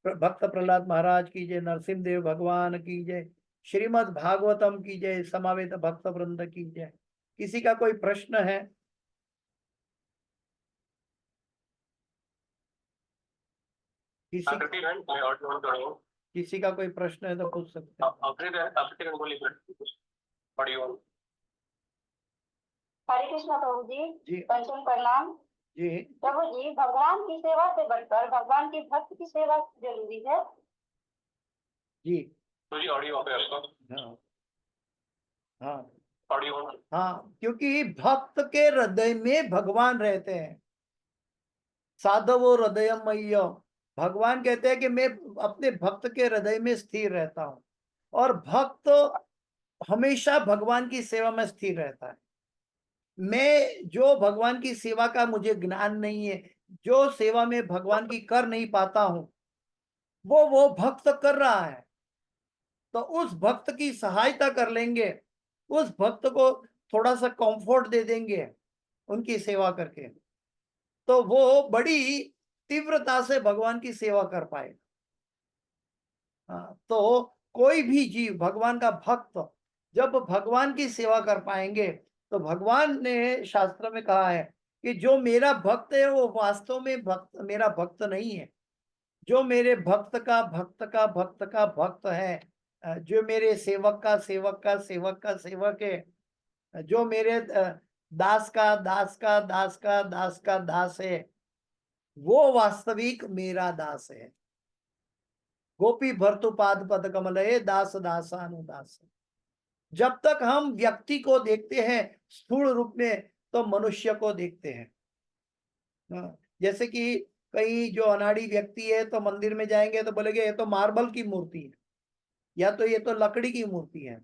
S1: भक्त प्रहलाद महाराज की जय, नरसिंह देव भगवान की जय, श्रीमद् भागवतम की जय, समावेत भक्त वृंद की जय। किसी का कोई प्रश्न है? किसी का कोई प्रश्न है तो पूछ सकते हैं।
S2: हरे कृष्णा प्रभु जी।
S1: जी
S2: पंचम प्रणाम
S1: जी।
S2: प्रभु जी, भगवान की सेवा से बढ़कर भगवान के भक्त की सेवा जरूरी है
S1: जी।
S3: ऑडियो पे आपका?
S1: हाँ हाँ
S3: ऑडियो।
S1: हाँ, क्योंकि भक्त के हृदय में भगवान रहते हैं। साधवो हृदयमय्य, भगवान कहते हैं कि मैं अपने भक्त के हृदय में स्थिर रहता हूं, और भक्त हमेशा भगवान की सेवा में स्थिर रहता है। मैं जो भगवान की सेवा का मुझे ज्ञान नहीं है, जो सेवा में भगवान की कर नहीं पाता हूं, वो भक्त कर रहा है, तो उस भक्त की सहायता कर लेंगे, उस भक्त को थोड़ा सा कंफर्ट दे देंगे उनकी सेवा करके, तो वो बड़ी तीव्रता से भगवान की सेवा कर पाएगा। हाँ, तो कोई भी जीव भगवान का भक्त जब भगवान की सेवा कर पाएंगे, तो भगवान ने शास्त्र में कहा है कि जो मेरा भक्त है वो वास्तव में भक्त मेरा भक्त नहीं है। जो मेरे भक्त का भक्त का भक्त का भक्त है, जो मेरे सेवक का सेवक का सेवक का सेवक है, जो मेरे दास का दास का दास का दास का दास है, वो वास्तविक मेरा दास है। गोपी भर्तुपाद पद कमलये दास दासानुदास। जब तक हम व्यक्ति को देखते हैं स्थूल रूप में, तो मनुष्य को देखते हैं। जैसे कि कई जो अनाड़ी व्यक्ति है, तो मंदिर में जाएंगे तो बोलेंगे ये तो मार्बल की मूर्ति है, या तो ये तो लकड़ी की मूर्ति है,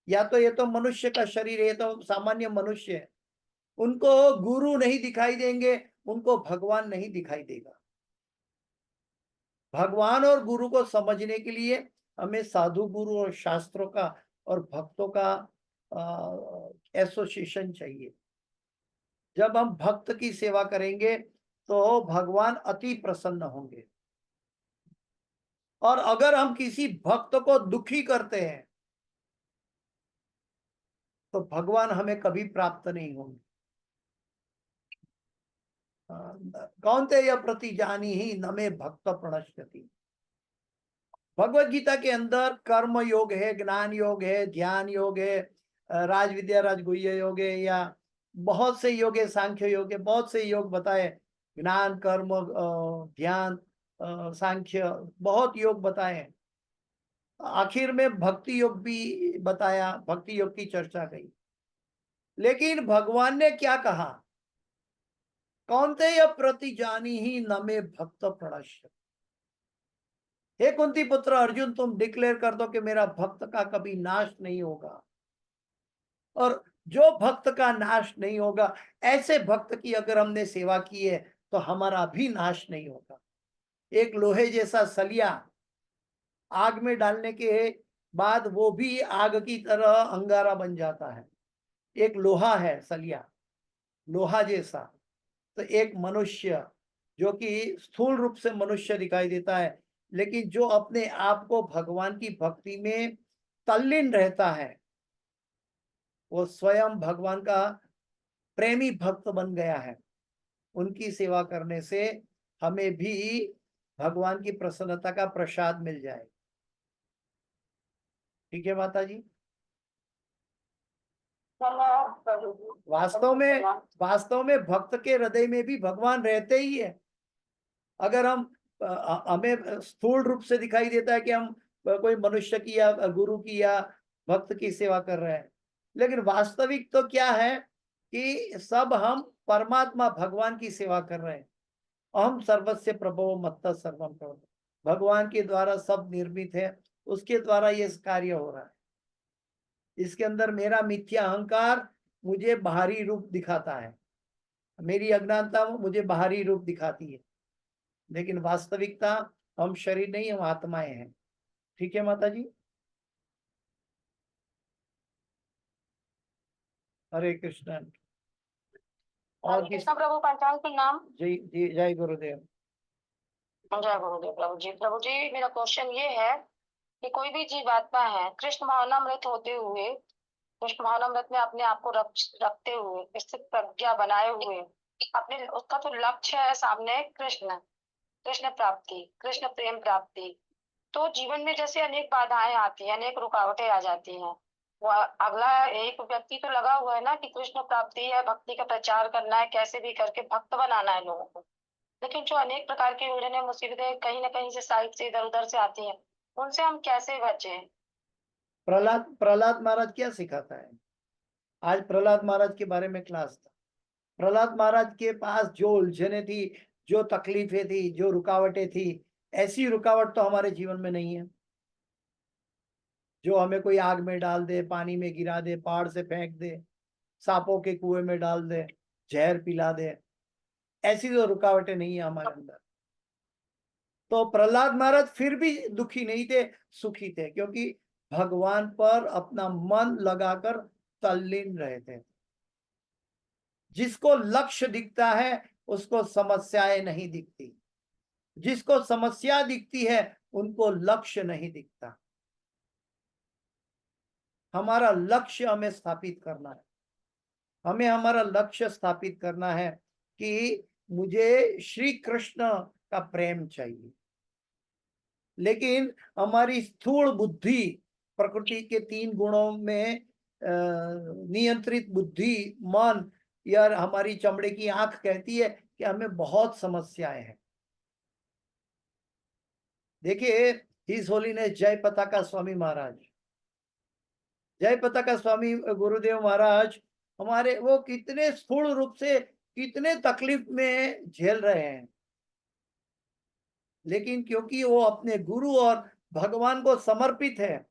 S1: या तो ये तो मनुष्य का शरीर है, ये तो सामान्य मनुष्य है। उनको गुरु नहीं दिखाई देंगे, उनको भगवान नहीं दिखाई देगा। भगवान और गुरु को समझने के लिए हमें साधु गुरु और शास्त्रों का और भक्तों का एसोसिएशन चाहिए। जब हम भक्त की सेवा करेंगे तो भगवान अति प्रसन्न होंगे, और अगर हम किसी भक्त को दुखी करते हैं तो भगवान हमें कभी प्राप्त नहीं होंगे। कौन्तेय प्रति जानी ही न मे भक्त प्रणश्यति। भगवत गीता के अंदर कर्म योग है, ज्ञान योग है, ध्यान योग है, राज विद्या राजगुह्य योग है, या बहुत से योग है, सांख्य योग है, बहुत से योग बताए, ज्ञान कर्म ध्यान सांख्य, बहुत योग बताए। आखिर में भक्ति योग भी बताया, भक्ति योग की चर्चा गई। लेकिन भगवान ने क्या कहा? कौन्तेय प्रति जानी ही न मे भक्त प्रणश्यति। हे कुंती पुत्र अर्जुन, तुम डिक्लेयर कर दो कि मेरा भक्त का कभी नाश नहीं होगा, और जो भक्त का नाश नहीं होगा, ऐसे भक्त की अगर हमने सेवा की है तो हमारा भी नाश नहीं होगा। एक लोहे जैसा सलिया आग में डालने के बाद वो भी आग की तरह अंगारा बन जाता है। एक लोहा है सलिया, लोहा जैसा। तो एक मनुष्य जो कि स्थूल रूप से मनुष्य दिखाई देता है, लेकिन जो अपने आप को भगवान की भक्ति में तल्लीन रहता है, वो स्वयं भगवान का प्रेमी भक्त बन गया है। उनकी सेवा करने से हमें भी भगवान की प्रसन्नता का प्रसाद मिल जाए। ठीक है माता जी?
S2: धन्यवाद प्रभु जी।
S1: वास्तव में भक्त के हृदय में भी भगवान रहते ही है। अगर हम हमें स्थूल रूप से दिखाई देता है कि हम कोई मनुष्य की या गुरु की या भक्त की सेवा कर रहे हैं, लेकिन वास्तविक तो क्या है कि सब हम परमात्मा भगवान की सेवा कर रहे हैं। अहम सर्वस्य प्रभो मत्तः सर्वम करोति। भगवान के द्वारा सब निर्मित है, उसके द्वारा ये कार्य हो रहा है। इसके अंदर मेरा मिथ्या अहंकार मुझे बाहरी रूप दिखाता है, मेरी अज्ञानता मुझे बाहरी रूप दिखाती है, लेकिन वास्तविकता हम शरीर नहीं, हम आत्माएं हैं। ठीक है माता जी, हरे कृष्ण। और
S2: हरे कृष्ण प्रभु। पंचांग के नाम।
S1: जय जय जय गुरुदेव।
S2: जय गुरुदेव प्रभु जी। प्रभु जी, मेरा क्वेश्चन ये है कि कोई भी जीवात्मा है, कृष्ण भावनामृत होते हुए, कृष्ण भावनामृत में अपने आप को रखते हुए, स्थित प्रज्ञा बनाए हुए, अपने उसका तो लक्ष्य है सामने कृष्ण, कृष्ण प्राप्ति, कृष्ण प्रेम प्राप्ति। तो जीवन में जैसे अनेक बाधाएं आती हैं, अनेक रुकावटें आ जाती हैं, वो अगला एक व्यक्ति तो लगा हुआ है ना कि कृष्ण प्राप्ति है, भक्ति का प्रचार करना है, कैसे भी करके भक्त बनाना है लोगों को। लेकिन जो अनेक प्रकार की उलझने मुसीबतें कहीं ना कहीं से साइड से इधर उधर से आती हैं, उनसे हम कैसे बचें?
S1: प्रहलाद महाराज क्या सिखाता है? आज प्रहलाद महाराज के बारे में क्लास था। प्रहलाद महाराज के पास जो उलझने थी, जो तकलीफें थी, जो रुकावटें थी, ऐसी रुकावट तो हमारे जीवन में नहीं है जो हमें कोई आग में डाल दे, पानी में गिरा दे, पहाड़ से फेंक दे, सांपों के कुएं में डाल दे, जहर पिला दे। ऐसी तो रुकावटें नहीं है हमारे अंदर। तो प्रहलाद महाराज फिर भी दुखी नहीं थे, सुखी थे, क्योंकि भगवान पर अपना मन लगाकर तल्लीन रहे थे। जिसको लक्ष्य दिखता है उसको समस्याएं नहीं दिखती, जिसको समस्या दिखती है उनको लक्ष्य नहीं दिखता। हमारा लक्ष्य हमें स्थापित करना है, हमें हमारा लक्ष्य स्थापित करना है कि मुझे श्री कृष्ण का प्रेम चाहिए। लेकिन हमारी स्थूल बुद्धि, प्रकृति के 3 गुणों में नियंत्रित बुद्धि, मन या हमारी चमड़े की आंख कहती है कि हमें बहुत समस्याएं हैं। देखिए, हिज होलीनेस जय पताका स्वामी महाराज, जय पताका स्वामी गुरुदेव महाराज हमारे, वो कितने स्थूल रूप से कितने तकलीफ में झेल रहे हैं, लेकिन क्योंकि वो अपने गुरु और भगवान को समर्पित है,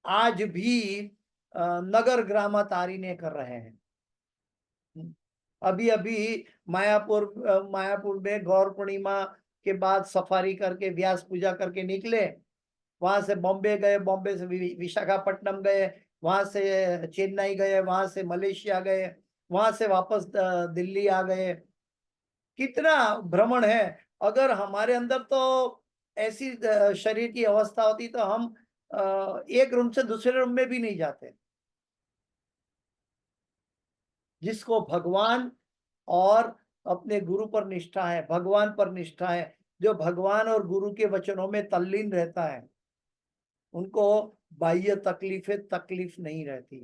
S1: आज भी नगर ग्रामातारिणे कर रहे हैं। अभी अभी मायापुर में गौर पूर्णिमा के बाद सफारी करके व्यास पूजा करके निकले, वहां से बॉम्बे गए, बॉम्बे से विशाखापट्टनम गए, वहां से चेन्नई गए, वहां से मलेशिया गए, वहां से वापस दिल्ली आ गए। कितना भ्रमण है। अगर हमारे अंदर तो ऐसी शरीर की अवस्था होती तो हम एक रूम से दूसरे रूम में भी नहीं जाते। जिसको भगवान और अपने गुरु पर निष्ठा है, भगवान पर निष्ठा है, जो भगवान और गुरु के वचनों में तल्लीन रहता है, उनको बाह्य तकलीफ नहीं रहती।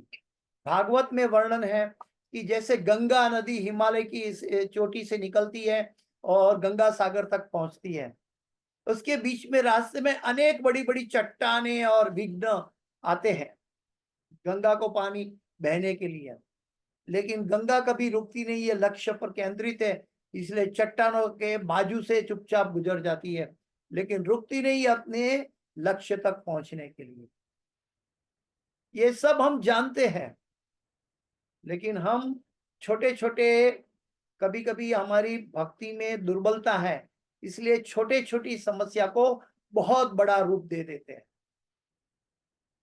S1: भागवत में वर्णन है कि जैसे गंगा नदी हिमालय की चोटी से निकलती है और गंगा सागर तक पहुंचती है, उसके बीच में रास्ते में अनेक बड़ी बड़ी चट्टानें और विघ्न आते हैं गंगा को पानी बहने के लिए, लेकिन गंगा कभी रुकती नहीं है, लक्ष्य पर केंद्रित है, इसलिए चट्टानों के बाजू से चुपचाप गुजर जाती है, लेकिन रुकती नहीं अपने लक्ष्य तक पहुंचने के लिए। ये सब हम जानते हैं, लेकिन हम छोटे छोटे, कभी कभी हमारी भक्ति में दुर्बलता है, इसलिए छोटे छोटी समस्या को बहुत बड़ा रूप दे देते हैं,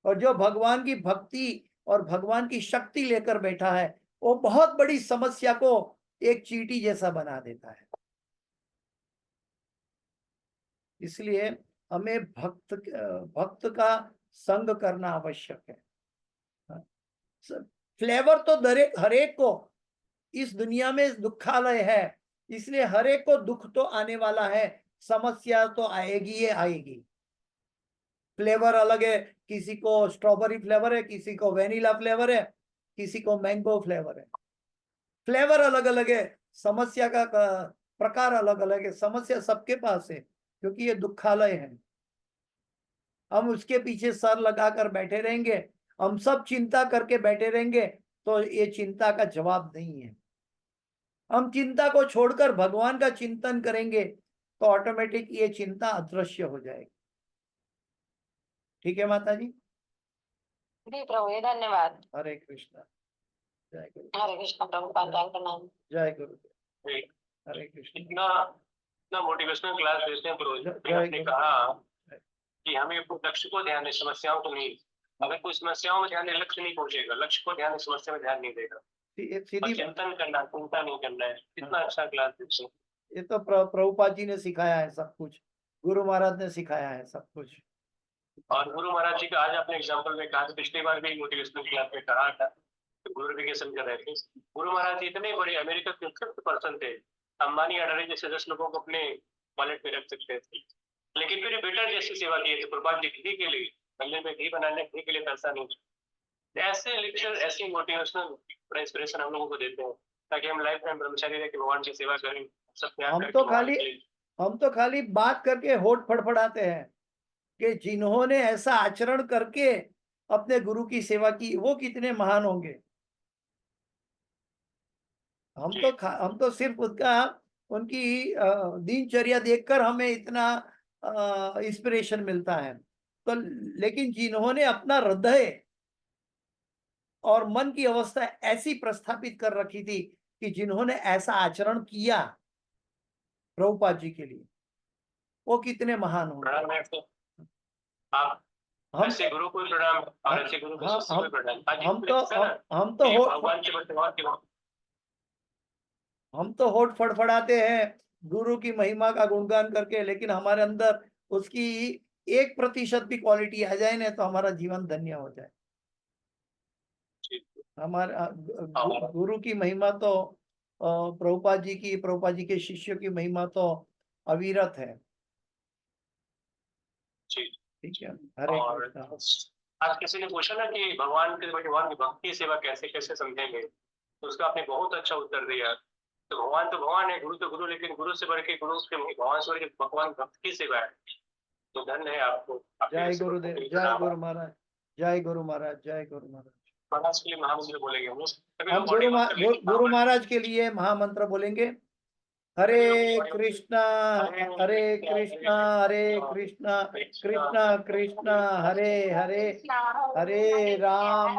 S1: और जो भगवान की भक्ति और भगवान की शक्ति लेकर बैठा है वो बहुत बड़ी समस्या को एक चींटी जैसा बना देता है। इसलिए हमें भक्त का संग करना आवश्यक है। फ्लेवर तो हरेक को इस दुनिया में दुखालय है, इसलिए हरेक को दुख तो आने वाला है, समस्या तो आएगी ही आएगी। फ्लेवर अलग है, किसी को स्ट्रॉबेरी फ्लेवर है, किसी को वेनिला फ्लेवर है, किसी को मैंगो फ्लेवर है, फ्लेवर अलग अलग है, समस्या का प्रकार अलग अलग है, समस्या सबके पास है क्योंकि ये दुखालय है। हम उसके पीछे सर लगाकर बैठे रहेंगे, हम सब चिंता करके बैठे रहेंगे तो ये चिंता का जवाब नहीं है। हम चिंता को छोड़कर भगवान का चिंतन करेंगे तो ऑटोमेटिक ये चिंता अदृश्य हो जाएगी। ठीक है माता जी?
S2: जी प्रभु जी, धन्यवाद।
S1: हरे कृष्णा। जय गुरु।
S2: हरे कृष्ण प्रभु, पांचांग प्रणाम।
S1: जय गुरु।
S3: एक
S1: हरे कृष्ण।
S3: इतना इतना मोटिवेशनल क्लास देते हैं प्रभु जी।
S1: जय
S3: आपने
S1: गुरु।
S3: कहा कि हमें अपने लक्ष्य को ध्यान दें, समस्याओं को नहीं। अगर कोई समस्याओं में ध्यान दे, लक्ष्य नहीं पहुंचेगा। लक्ष्य को ध्यान दे, समस्या में ध्यान नहीं देगा। और
S1: सीधी
S3: चिंतन करना, चिंता नहीं करना है। कितना अच्छा क्लास देते हैं।
S1: ये तो प्रभुपाद जी ने सिखाया है सब कुछ, गुरु महाराज ने सिखाया है सब कुछ।
S3: और गुरु महाराज जी का आज आपने एग्जाम्पल में कहा, पिछली बार भी मोटिवेशनल क्लास में कहा था, ग्लोरिफिकेशन कर रहे थे। गुरु महाराज जी इतने बड़े अमेरिका के 5th पर्सन थे, अंबानी अडानी जैसे 10 लोगों को अपने वॉलेट में रख सकते थे, लेकिन फिर बेटर जैसी सेवा की थी। प्रभात जी घी के लिए, गले में घी बनाने घी के लिए पैसा नहीं। ऐसे लेक्चर, ऐसे मोटिवेशनल इंस्पिरेशन हम लोगों को देते हैं ताकि हम लाइफ टाइम ब्रह्मचारी रह के भगवान की सेवा करें। सब त्याग
S1: हम
S3: करके
S1: तो
S3: भगवान
S1: खाली
S3: के लिए।
S1: हम तो खाली बात करके होठ फड़फड़ाते हैं कि जिन्होंने ऐसा आचरण करके अपने गुरु की सेवा की वो कितने महान होंगे। हम तो सिर्फ उनकी दिनचर्या देखकर हमें इतना इंस्पिरेशन मिलता है। तो लेकिन जिन्होंने अपना हृदय और मन की अवस्था ऐसी प्रस्थापित कर रखी थी कि जिन्होंने ऐसा आचरण किया प्रभुपाद जी के लिए, वो कितने महान होंगे।
S3: प्रणाम है तो आप
S1: हम
S3: ऐसे गुरु को प्रणाम और ऐसे गुरु को शिष्य को प्रणाम। आज
S1: हम
S3: एक लेक्चर है
S1: हम तो
S3: कि
S1: हो
S3: भगवान के भगवान के
S1: हम तो होठ फड़फड़ाते हैं गुरु की महिमा का गुणगान करके, लेकिन हमारे अंदर उसकी 1% भी क्वालिटी आ जाए ना तो हमारा जीवन धन्य हो जाए। हमारा गुरु की महिमा तो प्रभुपाद जी के शिष्यों की महिमा तो अविरत है। ठीक है। हरे
S3: और
S1: कृष्णा।
S3: आज किसी ने पूछा ना कि भगवान की भक्ति सेवा कैसे कैसे समझेंगे, तो उसका आपने बहुत अच्छा उत्तर दिया। तो भगवान है, गुरु तो गुरु, लेकिन गुरु से बढ़ के गुरु से भगवान से बढ़ के भगवान भक्त की सेवा है। तो धन्य है आपको।
S1: जय गुरुदेव, जय गुरु महाराज, जय गुरु महाराज, जय गुरु महाराज।
S3: महाराज के लिए महामंत्र बोलेंगे
S1: हम गुरु महाराज के लिए महामंत्र बोलेंगे। हरे कृष्णा हरे कृष्णा हरे कृष्णा कृष्णा कृष्णा हरे हरे, हरे राम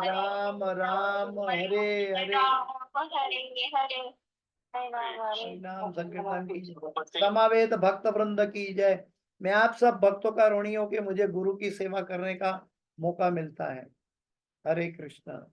S1: राम राम हरे हरे। नाम संकीर्तन की समावेत भक्त वृंद की जय। मैं आप सब भक्तों का ऋणी हूं कि मुझे गुरु की सेवा करने का मौका मिलता है। हरे कृष्णा।